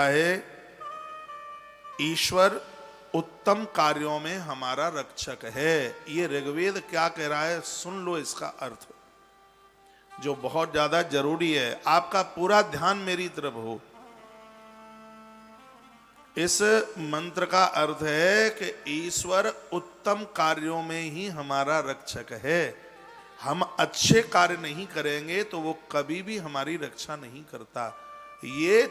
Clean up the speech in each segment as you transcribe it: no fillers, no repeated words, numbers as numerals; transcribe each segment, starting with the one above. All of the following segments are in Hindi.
है ईश्वर उत्तम कार्यों में हमारा रक्षक है। ये ऋग्वेद क्या कह रहा है सुन लो इसका अर्थ, जो बहुत ज्यादा जरूरी है। आपका पूरा ध्यान मेरी तरफ हो। इस मंत्र का अर्थ है कि ईश्वर उत्तम कार्यों में ही हमारा रक्षक है। हम अच्छे कार्य नहीं करेंगे तो वो कभी भी हमारी रक्षा नहीं करता। ये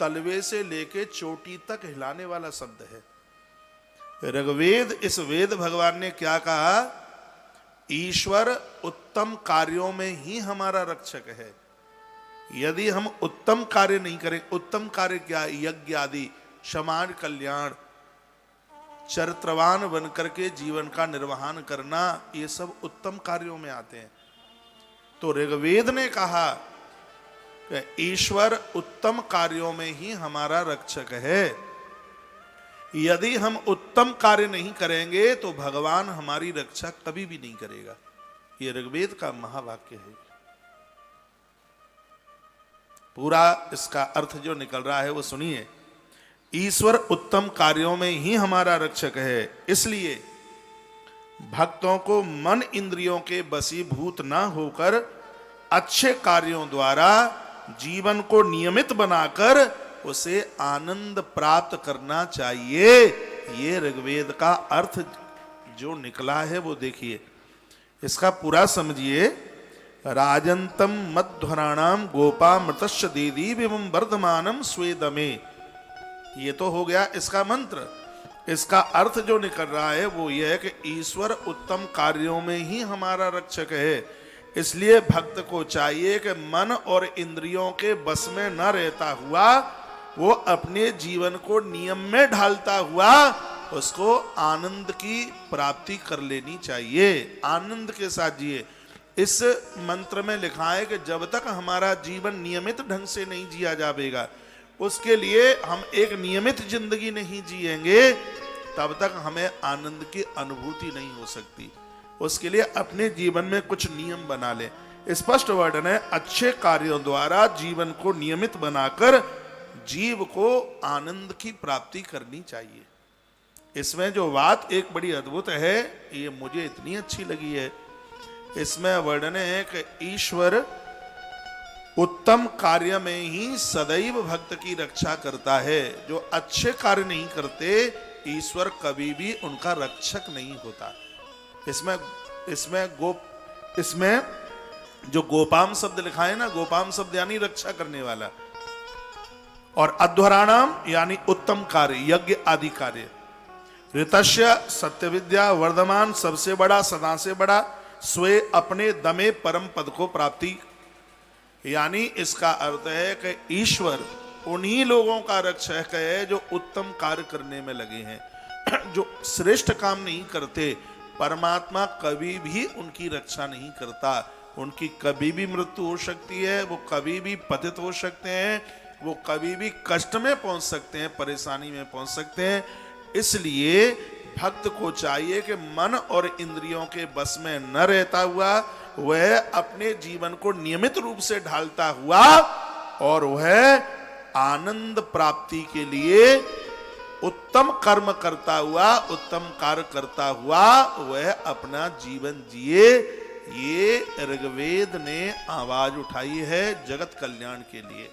तलवे से लेके चोटी तक हिलाने वाला शब्द है। ऋग्वेद, इस वेद भगवान ने क्या कहा? ईश्वर उत्तम कार्यों में ही हमारा रक्षक है। यदि हम उत्तम कार्य नहीं करें, उत्तम कार्य क्या? यज्ञ आदि, समाज कल्याण, चरित्रवान बनकर के जीवन का निर्वहन करना, ये सब उत्तम कार्यों में आते हैं। तो ऋग्वेद ने कहा कि ईश्वर उत्तम कार्यों में ही हमारा रक्षक है। यदि हम उत्तम कार्य नहीं करेंगे तो भगवान हमारी रक्षा कभी भी नहीं करेगा। ये ऋग्वेद का महावाक्य है। पूरा इसका अर्थ जो निकल रहा है वो सुनिए। ईश्वर उत्तम कार्यों में ही हमारा रक्षक है, इसलिए भक्तों को मन इंद्रियों के वशीभूत न होकर अच्छे कार्यों द्वारा जीवन को नियमित बनाकर उसे आनंद प्राप्त करना चाहिए। ये ऋग्वेद का अर्थ जो निकला है वो देखिए, इसका पूरा समझिए। राजंतम मध्वराणाम गोपा मृतस्य देदी विमं वर्धमानम स्वेदमे, ये तो हो गया इसका मंत्र। इसका अर्थ जो निकल रहा है वो ये है कि ईश्वर उत्तम कार्यों में ही हमारा रक्षक है, इसलिए भक्त को चाहिए कि मन और इंद्रियों के बस में न रहता हुआ वो अपने जीवन को नियम में ढालता हुआ उसको आनंद की प्राप्ति कर लेनी चाहिए। आनंद के साथ जिए। इस मंत्र में लिखा है कि जब तक हमारा जीवन नियमित ढंग से नहीं जिया जाएगा, उसके लिए हम एक नियमित जिंदगी नहीं जिएंगे, तब तक हमें आनंद की अनुभूति नहीं हो सकती। उसके लिए अपने जीवन में कुछ नियम बना ले। स्पष्ट वर्णन है, अच्छे कार्यों द्वारा जीवन को नियमित बनाकर जीव को आनंद की प्राप्ति करनी चाहिए। इसमें जो बात एक बड़ी अद्भुत है, ये मुझे इतनी अच्छी लगी है। इसमें वर्णन है कि ईश्वर उत्तम कार्य में ही सदैव भक्त की रक्षा करता है। जो अच्छे कार्य नहीं करते, ईश्वर कभी भी उनका रक्षक नहीं होता। इसमें जो गोपाम शब्द लिखा है ना, गोपाम शब्द यानी रक्षा करने वाला, और अध्वराणाम यानी उत्तम कार्य, यज्ञ आदि कार्य। ऋतस्य सत्य विद्या वर्धमान, सबसे बड़ा, सदा से बड़ा, स्वे अपने दमे परम पद को प्राप्ति। यानी इसका अर्थ है कि ईश्वर उन्हीं लोगों का रक्षक है जो उत्तम कार्य करने में लगे हैं। जो श्रेष्ठ काम नहीं करते, परमात्मा कभी भी उनकी रक्षा नहीं करता। उनकी कभी भी मृत्यु हो सकती है, वो कभी भी पतित हो सकते हैं, वो कभी भी कष्ट में पहुंच सकते हैं, परेशानी में पहुंच सकते हैं। इसलिए भक्त को चाहिए कि मन और इंद्रियों के बस में न रहता हुआ वह अपने जीवन को नियमित रूप से ढालता हुआ और वह आनंद प्राप्ति के लिए उत्तम कर्म करता हुआ, उत्तम कार्य करता हुआ वह अपना जीवन जिए। ये ऋग्वेद ने आवाज उठाई है जगत कल्याण के लिए।